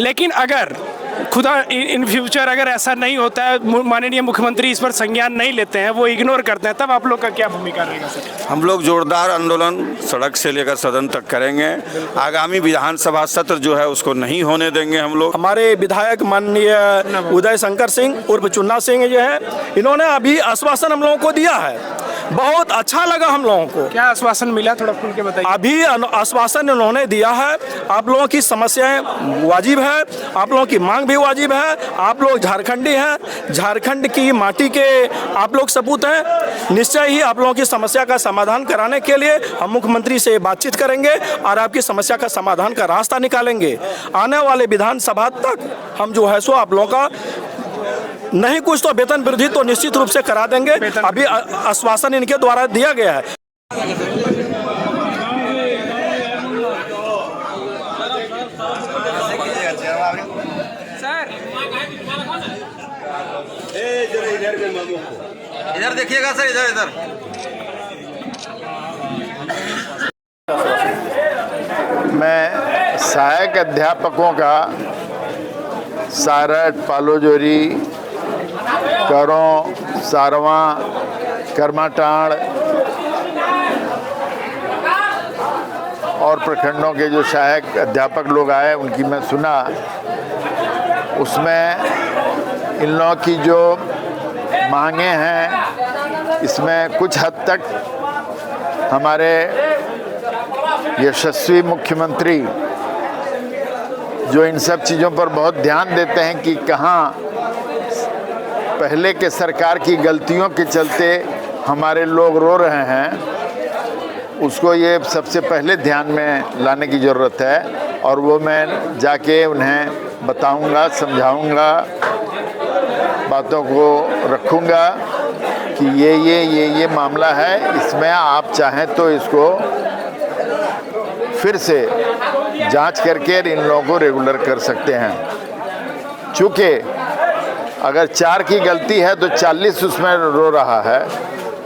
लेकिन अगर खुदा इन फ्यूचर अगर ऐसा नहीं होता है, माननीय मुख्यमंत्री इस पर संज्ञान नहीं लेते हैं, वो इग्नोर करते हैं, तब आप लोग का क्या भूमिका रहेगा सर? हम लोग जोरदार आंदोलन सड़क से लेकर सदन तक करेंगे। आगामी विधानसभा सत्र जो है उसको नहीं होने देंगे हम लोग। हमारे विधायक माननीय उदय शंकर सिंह उर्फ चुन्ना सिंह जो है, इन्होंने अभी आश्वासन हम लोगों को दिया है, बहुत अच्छा लगा हम लोगों को। क्या आश्वासन मिला, थोड़ा खुल के बताइए। अभी आश्वासन उन्होंने दिया है, आप लोगों की समस्याएं वाजिब है, आप लोगों की मांग भी वाजिब है, आप लोग झारखंडी हैं, झारखंड की माटी के आप लोग सपूत हैं, निश्चय ही आप लोगों की समस्या का समाधान कराने के लिए हम मुख्यमंत्री से बातचीत करेंगे और आपकी समस्या का समाधान का रास्ता निकालेंगे। आने वाले विधानसभा तक हम जो है सो आप लोगों का नहीं कुछ तो वेतन वृद्धि तो निश्चित रूप से करा देंगे। अभी आश्वासन इनके द्वारा दिया गया है। इधर देखिएगा सर, इधर इधर। मैं सहायक अध्यापकों का सारट, पालोजोरी, करों, सारवा, करमाटाड़ और प्रखंडों के जो सहायक अध्यापक लोग आए उनकी मैं सुना, उसमें इन लोगों की जो मांगे हैं इसमें कुछ हद तक हमारे यशस्वी मुख्यमंत्री जो इन सब चीज़ों पर बहुत ध्यान देते हैं कि कहाँ पहले के सरकार की गलतियों के चलते हमारे लोग रो रहे हैं, उसको ये सबसे पहले ध्यान में लाने की ज़रूरत है। और वो मैं जाके उन्हें बताऊंगा, समझाऊंगा, बातों को रखूंगा कि ये मामला है, इसमें आप चाहें तो इसको फिर से जांच करके इन लोगों को रेगुलर कर सकते हैं। चूँकि अगर 4 की गलती है तो 40 उसमें रो रहा है,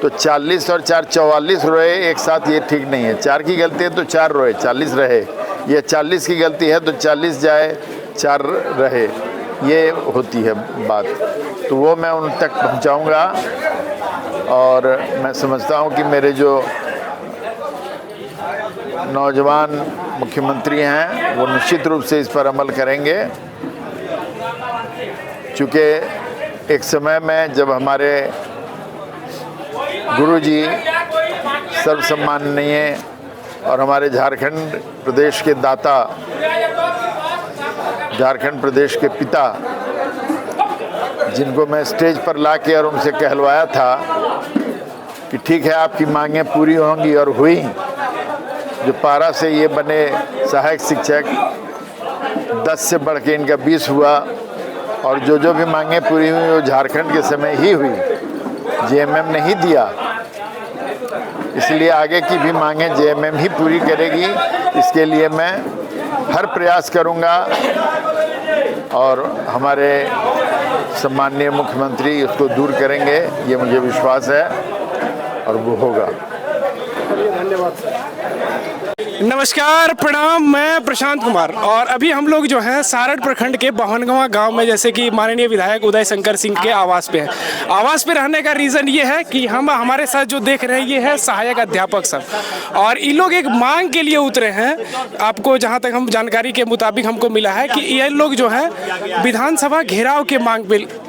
तो 40 और 4 44 रोए एक साथ, ये ठीक नहीं है। 4 की गलती है तो 4 रोए, 40 रहे। ये 40 की गलती है तो 40 जाए 4 रहे, ये होती है बात। तो वो मैं उन तक पहुंचाऊंगा और मैं समझता हूं कि मेरे जो नौजवान मुख्यमंत्री हैं वो निश्चित रूप से इस पर अमल करेंगे। चूँकि एक समय में जब हमारे गुरुजी सर्वसम्माननीय और हमारे झारखंड प्रदेश के दाता, झारखंड प्रदेश के पिता, जिनको मैं स्टेज पर लाके और उनसे कहलवाया था कि ठीक है आपकी मांगें पूरी होंगी, और हुई। जो पारा से ये बने सहायक शिक्षक, 10 से बढ़ के इनका 20 हुआ, और जो भी मांगें पूरी हुई वो झारखंड के समय ही हुई, जेएमएम नहीं दिया। इसलिए आगे की भी मांगें जेएमएम ही पूरी करेगी। इसके लिए मैं हर प्रयास करूंगा और हमारे सम्माननीय मुख्यमंत्री उसको दूर करेंगे, ये मुझे विश्वास है और वो होगा। धन्यवाद। नमस्कार, प्रणाम, मैं प्रशांत कुमार और अभी हम लोग जो हैं सारट प्रखंड के बहनगवा गांव में, जैसे कि माननीय विधायक उदय शंकर सिंह के आवास पे हैं। आवास पे रहने का रीज़न ये है कि हमारे साथ जो देख रहे हैं ये है सहायक अध्यापक सब, और ये लोग एक मांग के लिए उतरे हैं। आपको जहां तक हम जानकारी के मुताबिक हमको मिला है कि ये लोग जो है विधानसभा घेराव के मांग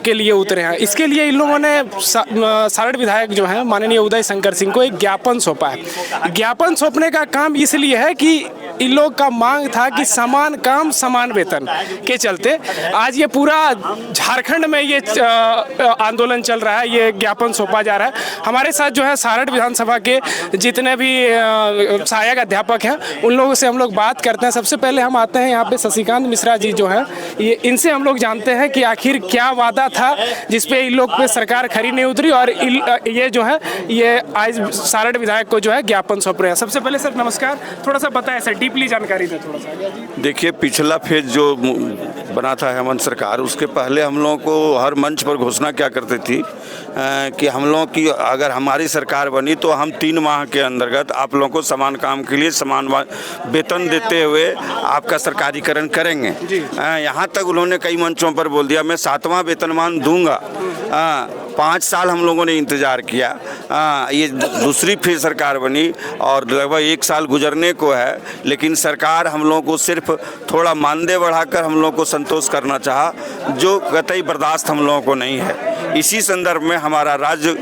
के लिए उतरे हैं। इसके लिए इन लोगों ने सारट विधायक जो है माननीय उदय शंकर सिंह को एक ज्ञापन सौंपा है। ज्ञापन सौंपने का काम इसलिए है कि इन लोग का मांग था कि समान काम समान वेतन के चलते आज ये पूरा झारखंड में ये आंदोलन चल रहा है, ये ज्ञापन सौंपा जा रहा है। हमारे साथ जो है सारट विधानसभा के जितने भी सहायक अध्यापक हैं उन लोगों से हम लोग बात करते हैं। सबसे पहले हम आते हैं यहाँ पे शशिकांत मिश्रा जी जो हैं, ये इनसे हम लोग जानते हैं कि आखिर क्या वादा था जिसपे इन लोग पे सरकार खरी नहीं उतरी, और ये जो है ये आज सारट विधायक को जो है ज्ञापन सौंप रहे हैं। सबसे पहले सर नमस्कार, थोड़ा सा बताएं सर, डीपली जानकारी दें थोड़ा सा। देखिए, पिछला फेज जो बना था हेमंत सरकार, उसके पहले हम लोगों को हर मंच पर घोषणा क्या करती थी कि हम लोगों की अगर हमारी सरकार बनी तो हम 3 माह के अंतर्गत आप लोगों को समान काम के लिए समान वेतन देते हुए आपका सरकारीकरण करेंगे। यहाँ तक उन्होंने कई मंचों पर बोल दिया मैं 7वां वेतनमान दूंगा। 5 साल हम लोगों ने इंतज़ार किया। ये दूसरी फिर सरकार बनी और लगभग 1 साल गुजरने को है, लेकिन सरकार हम लोगों को सिर्फ थोड़ा मानदेय बढ़ाकर हम लोगों को संतोष करना चाहा, जो कतई बर्दाश्त हम लोगों को नहीं है। इसी संदर्भ में हमारा राज्य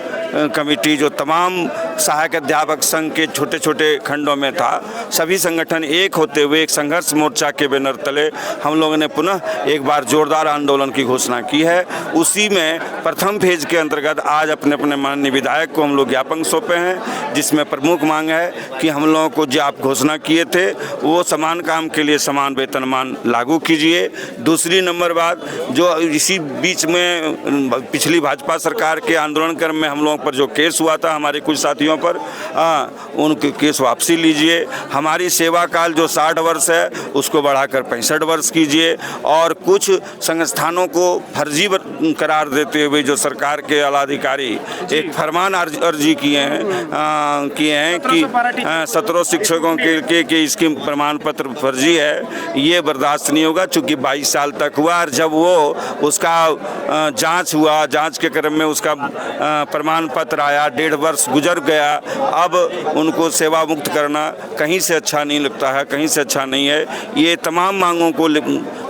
कमेटी जो तमाम सहायक अध्यापक संघ के छोटे छोटे खंडों में था, सभी संगठन एक होते हुए एक संघर्ष मोर्चा के बैनर तले हम लोगों ने पुनः एक बार जोरदार आंदोलन की घोषणा की है। उसी में प्रथम फेज के अंतर्गत आज अपने अपने माननीय विधायक को हम लोग ज्ञापन सौंपे हैं, जिसमें प्रमुख मांग है कि हम लोगों को जो आप घोषणा किए थे वो समान काम के लिए समान वेतनमान लागू कीजिए। दूसरी नंबर बात, जो इसी बीच में पिछली भाजपा सरकार के आंदोलन क्रम में हम लोगों पर जो केस हुआ था हमारे कुछ साथियों पर, उनके केस वापसी लीजिए। हमारी सेवा काल जो 60 वर्ष है उसको बढ़ाकर 65 वर्ष कीजिए। और कुछ संस्थानों को फर्जी करार देते हुए जो सरकार के आला अधिकारी एक फरमान अर्जी किए हैं कि 17 शिक्षकों के इसके प्रमाण पत्र फर्जी है, ये बर्दाश्त नहीं होगा। चूँकि 22 साल तक हुआ और जब वो उसका जांच हुआ, जांच के क्रम में उसका प्रमाण पत्र आया, 1.5 वर्ष गुजर गया, अब उनको सेवा मुक्त करना कहीं से अच्छा नहीं लगता है, कहीं से अच्छा नहीं है। ये तमाम मांगों को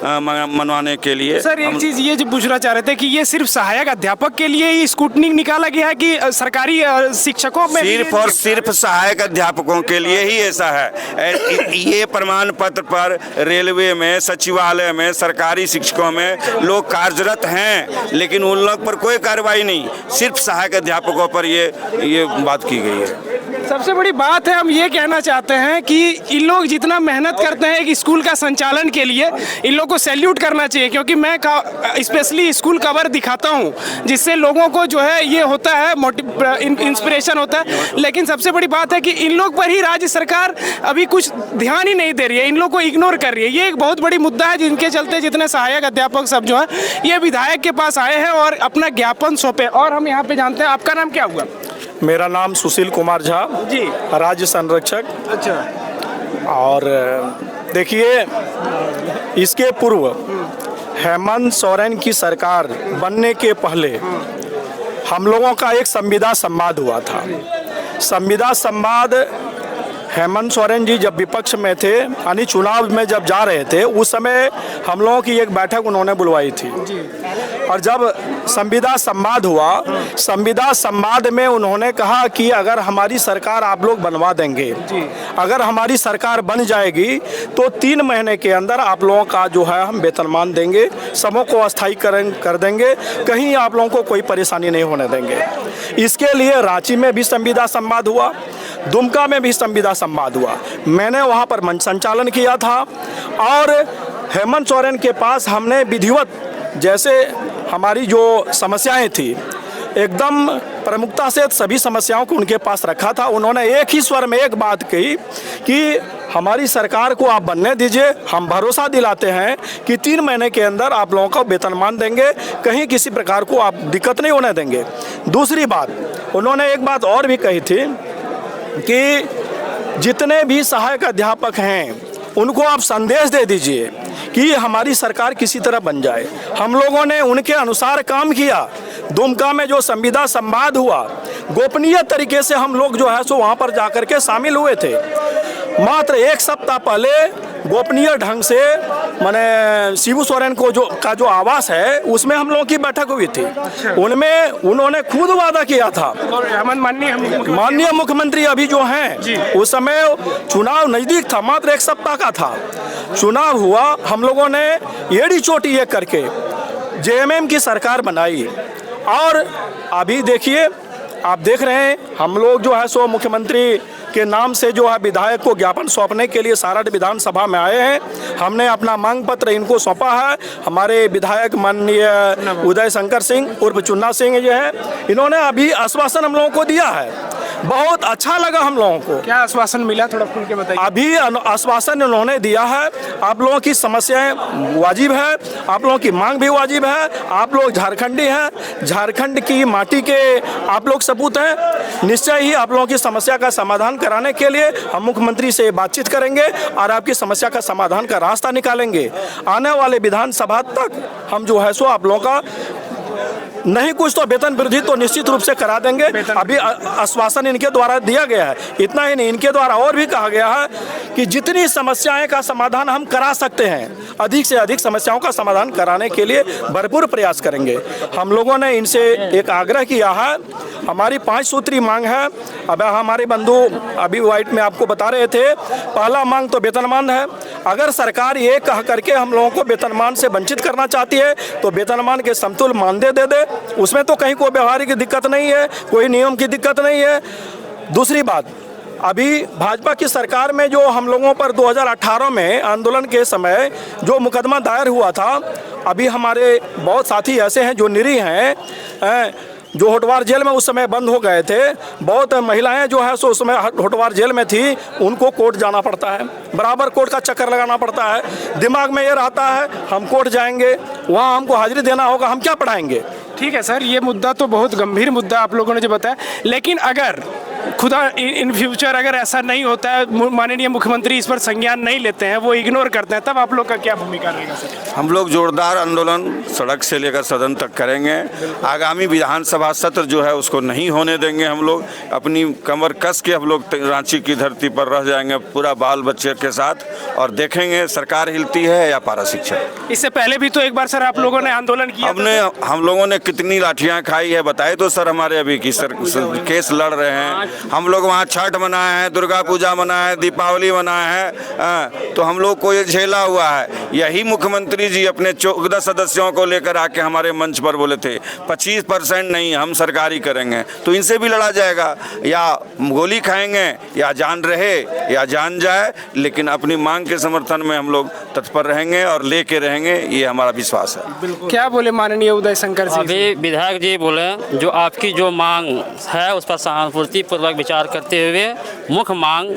मनवाने के लिए सर एक चीज़ ये जो पूछना चाह रहे थे कि ये सिर्फ सहायक अध्यापक के लिए ही स्कूटनिक निकाला गया है कि सरकारी शिक्षकों में सिर्फ और सिर्फ सहायक अध्यापकों के लिए ही ऐसा है। ये प्रमाण पत्र पर रेलवे में, सचिवालय में, सरकारी शिक्षकों में लोग कार्यरत हैं, लेकिन उन लोग पर कोई कार्रवाई नहीं, सिर्फ सहायक अध्यापकों पर ये बात की गई है। सबसे बड़ी बात है, हम ये कहना चाहते हैं कि इन लोग जितना मेहनत करते हैं कि स्कूल का संचालन के लिए, इन लोग को सैल्यूट करना चाहिए। क्योंकि मैं स्पेशली स्कूल कवर दिखाता हूँ, जिससे लोगों को जो है ये होता है इंस्पिरेशन होता है। लेकिन सबसे बड़ी बात है कि इन लोग पर ही राज्य सरकार अभी कुछ ध्यान ही नहीं दे रही है, इन लोग को इग्नोर कर रही है। ये एक बहुत बड़ी मुद्दा है जिनके चलते जितने सहायक अध्यापक सब जो है ये विधायक के पास आए हैं और अपना ज्ञापन सौंपे। और हम यहाँ पे जानते हैं, आपका नाम क्या हुआ? मेरा नाम सुशील कुमार झा जी, राज्य संरक्षक। अच्छा। और देखिए, इसके पूर्व हेमंत सोरेन की सरकार बनने के पहले हम लोगों का एक संविदा संवाद हुआ था। संविदा संवाद हेमंत सोरेन जी जब विपक्ष में थे, यानी चुनाव में जब जा रहे थे, उस समय हम लोगों की एक बैठक उन्होंने बुलवाई थी। और जब संविदा संवाद हुआ, संविदा संवाद में उन्होंने कहा कि अगर हमारी सरकार आप लोग बनवा देंगे, अगर हमारी सरकार बन जाएगी तो 3 महीने के अंदर आप लोगों का जो है हम वेतनमान देंगे, सबों को अस्थायीकरण कर देंगे, कहीं आप लोगों को कोई परेशानी नहीं होने देंगे। इसके लिए रांची में भी संविदा संवाद हुआ, दुमका में भी संविदा संवाद हुआ। मैंने वहाँ पर मंच संचालन किया था और हेमंत सोरेन के पास हमने विधिवत जैसे हमारी जो समस्याएं थी एकदम प्रमुखता से सभी समस्याओं को उनके पास रखा था। उन्होंने एक ही स्वर में एक बात कही कि हमारी सरकार को आप बनने दीजिए, हम भरोसा दिलाते हैं कि 3 महीने के अंदर आप लोगों को वेतनमान देंगे, कहीं किसी प्रकार को आप दिक्कत नहीं होने देंगे। दूसरी बात, उन्होंने एक बात और भी कही थी कि जितने भी सहायक अध्यापक हैं उनको आप संदेश दे दीजिए कि हमारी सरकार किसी तरह बन जाए। हम लोगों ने उनके अनुसार काम किया। दुमका में जो संविदा संवाद हुआ, गोपनीय तरीके से हम लोग जो है सो वहाँ पर जाकर के शामिल हुए थे। मात्र 1 सप्ताह पहले गोपनीय ढंग से माने शिबू सोरेन को जो आवास है उसमें हम लोगों की बैठक हुई थी। उनमें उन्होंने खुद वादा किया था, माननीय मुख्यमंत्री अभी जो हैं, उस समय चुनाव नज़दीक था, मात्र 1 सप्ताह का था। चुनाव हुआ, हम लोगों ने एड़ी चोटी एक करके जेएमएम की सरकार बनाई। और अभी देखिए, आप देख रहे हैं हम लोग जो है सो मुख्यमंत्री के नाम से जो है विधायक को ज्ञापन सौंपने के लिए सारठ विधानसभा में आए हैं। हमने अपना मांग पत्र इनको सौंपा है। हमारे विधायक माननीय उदय शंकर सिंह उर्फ चुन्ना सिंह जो है, इन्होंने अभी आश्वासन हम लोगों को दिया है, बहुत अच्छा लगा हम लोगों को। क्या आश्वासन मिला, थोड़ा खुल के बताइए। अभी आश्वासन उन्होंने दिया है, आप लोगों की समस्याएं वाजिब है, आप लोगों की मांग भी वाजिब है, आप लोग झारखंडी हैं, झारखंड की माटी के आप लोग सपूत हैं, निश्चय ही आप लोगों की समस्या का समाधान कराने के लिए हम मुख्यमंत्री से बातचीत करेंगे और आपकी समस्या का समाधान का रास्ता निकालेंगे। आने वाले विधानसभा तक हम जो है सो आप लोगों का नहीं कुछ तो वेतन वृद्धि तो निश्चित रूप से करा देंगे। अभी आश्वासन इनके द्वारा दिया गया है, इतना ही नहीं, इनके द्वारा और भी कहा गया है कि जितनी समस्याएं का समाधान हम करा सकते हैं, अधिक से अधिक समस्याओं का समाधान कराने के लिए भरपूर प्रयास करेंगे। हम लोगों ने इनसे एक आग्रह किया है, हमारी 5 सूत्री मांग है। अब हमारे बंधु अभी वाइट में आपको बता रहे थे, पहला मांग तो वेतनमान है। अगर सरकार ये कह करके हम लोगों को वेतनमान से वंचित करना चाहती है तो वेतनमान के समतुल्य मानदेय दे दे, उसमें तो कहीं कोई व्यवहारिक दिक्कत नहीं है, कोई नियम की दिक्कत नहीं है। दूसरी बात, अभी भाजपा की सरकार में जो हम लोगों पर 2018 में आंदोलन के समय जो मुकदमा दायर हुआ था, अभी हमारे बहुत साथी ऐसे हैं जो निरीह हैं, जो होटवार जेल में उस समय बंद हो गए थे। बहुत महिलाएं जो है सो उस समय होटवार जेल में थी, उनको कोर्ट जाना पड़ता है, बराबर कोर्ट का चक्कर लगाना पड़ता है। दिमाग में ये रहता है हम कोर्ट जाएंगे, वहाँ हमको हाजिरी देना होगा, हम क्या पढ़ाएंगे। ठीक है सर, ये मुद्दा तो बहुत गंभीर मुद्दा आप लोगों ने जो बताया, लेकिन अगर खुदा इन फ्यूचर अगर ऐसा नहीं होता है, माननीय मुख्यमंत्री इस पर संज्ञान नहीं लेते हैं, वो इग्नोर करते हैं, तब आप लोग का क्या भूमिका रहेगा सर? हम लोग जोरदार आंदोलन सड़क से लेकर सदन तक करेंगे। आगामी विधानसभा सत्र जो है उसको नहीं होने देंगे। हम लोग अपनी कमर कस के हम लोग रांची की धरती पर रह जाएंगे पूरा बाल बच्चे के साथ, और देखेंगे सरकार हिलती है या पारा शिक्षक। इससे पहले भी तो एक बार सर आप लोगों ने आंदोलन किया, हम लोगों ने कितनी लाठियां खाई है बताए तो सर। हमारे अभी की सर केस लड़ रहे हैं, हम लोग वहाँ छठ मनाए हैं, दुर्गा पूजा मनाए हैं, दीपावली मनाए हैं, तो हम लोग को ये झेला हुआ है। यही मुख्यमंत्री जी अपने 14 सदस्यों को लेकर आके हमारे मंच पर बोले थे 25% नहीं हम सरकारी करेंगे, तो इनसे भी लड़ा जाएगा, या गोली खाएंगे या जान रहे या जान जाए, लेकिन अपनी मांग के समर्थन में हम लोग तत्पर रहेंगे और लेके रहेंगे, ये हमारा विश्वास है। क्या बोले माननीय उदय शंकर जी? अभी विधायक जी बोले जो आपकी जो मांग है उस पर सहानुभूति पूर्वक विचार करते हुए मुख्य मांग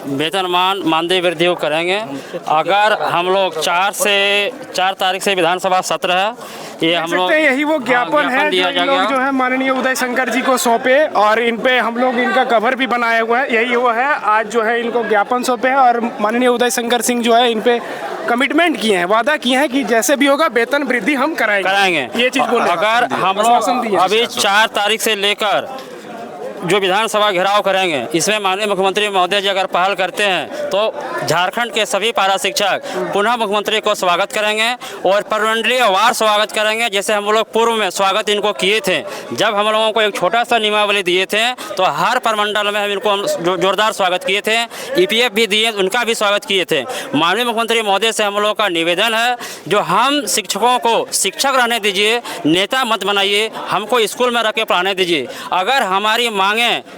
वेतनमान मानदेय वृद्धि को करेंगे। अगर हम लोग 4 तारीख से विधानसभा सत्र है, ये हम लोग यही वो ज्ञापन है जो इन लोग जो है माननीय उदय शंकर जी को सौंपे, और इन पे हम लोग इनका कवर भी बनाया हुआ है। यही वो है, आज जो है इनको ज्ञापन सौंपे हैं और माननीय उदय शंकर सिंह जो है इन पे कमिटमेंट किए हैं, वादा किए हैं कि जैसे भी होगा वेतन वृद्धि हम कराएंगे। ये चीज बोले। अगर हम लोग अभी 4 तारीख से लेकर जो विधानसभा घेराव करेंगे, इसमें माननीय मुख्यमंत्री महोदय जी अगर पहल करते हैं तो झारखंड के सभी पारा शिक्षक पुनः मुख्यमंत्री को स्वागत करेंगे और परमंडलीय वार स्वागत करेंगे, जैसे हम लोग पूर्व में स्वागत इनको किए थे। जब हम लोगों को एक छोटा सा नियमावली दिए थे तो हर परमंडल में हम इनको जोरदार स्वागत किए थे, EPF भी दिए, उनका भी स्वागत किए थे। माननीय मुख्यमंत्री महोदय से हम लोगों का निवेदन है, जो हम शिक्षकों को शिक्षक रहने दीजिए, नेता मत बनाइए, हमको स्कूल में रख के पढ़ाने दीजिए। अगर हमारी मांगे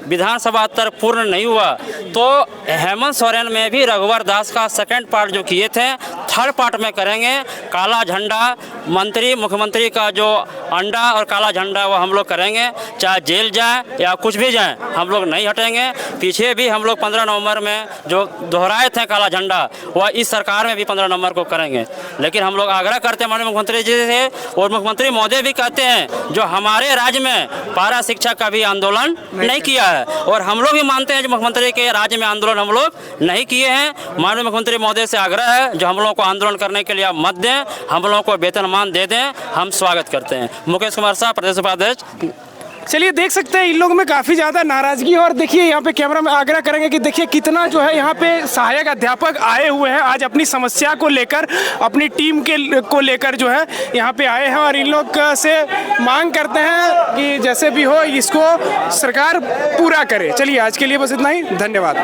विधानसभा तक पूर्ण नहीं हुआ तो हेमंत सोरेन में भी रघुवर दास का सेकंड पार्ट जो किए थे, थर्ड पार्ट में करेंगे। काला झंडा मंत्री मुख्यमंत्री का जो अंडा और काला झंडा वो हम लोग करेंगे, चाहे जेल जाए या कुछ भी जाए, हम लोग नहीं हटेंगे। पीछे भी हम लोग 15 नवंबर में जो दोहराए थे काला झंडा, वह इस सरकार में भी 15 नवंबर को करेंगे। लेकिन हम लोग आग्रह करते हैं माननीय मुख्यमंत्री जी से, और मुख्यमंत्री महोदय भी कहते हैं जो हमारे राज्य में पारा शिक्षा का भी आंदोलन नहीं किया है, और हम लोग भी मानते हैं जो मुख्यमंत्री के राज्य में आंदोलन हम लोग नहीं किए हैं। माननीय मुख्यमंत्री महोदय से आग्रह है जो हम लोगों को आंदोलन करने के लिए आप मत दें, हम लोगों को वेतनमान दे दें, हम स्वागत करते हैं। मुकेश कुमार साहब, प्रदेश उपाध्यक्ष। चलिए देख सकते हैं इन लोगों में काफ़ी ज़्यादा नाराज़गी है, और देखिए यहाँ पे कैमरा में आग्रह करेंगे कि देखिए कितना जो है यहाँ पे सहायक अध्यापक आए हुए हैं, आज अपनी समस्या को लेकर, अपनी टीम को लेकर जो है यहाँ पे आए हैं, और इन लोग से मांग करते हैं कि जैसे भी हो इसको सरकार पूरा करे। चलिए आज के लिए बस इतना ही, धन्यवाद।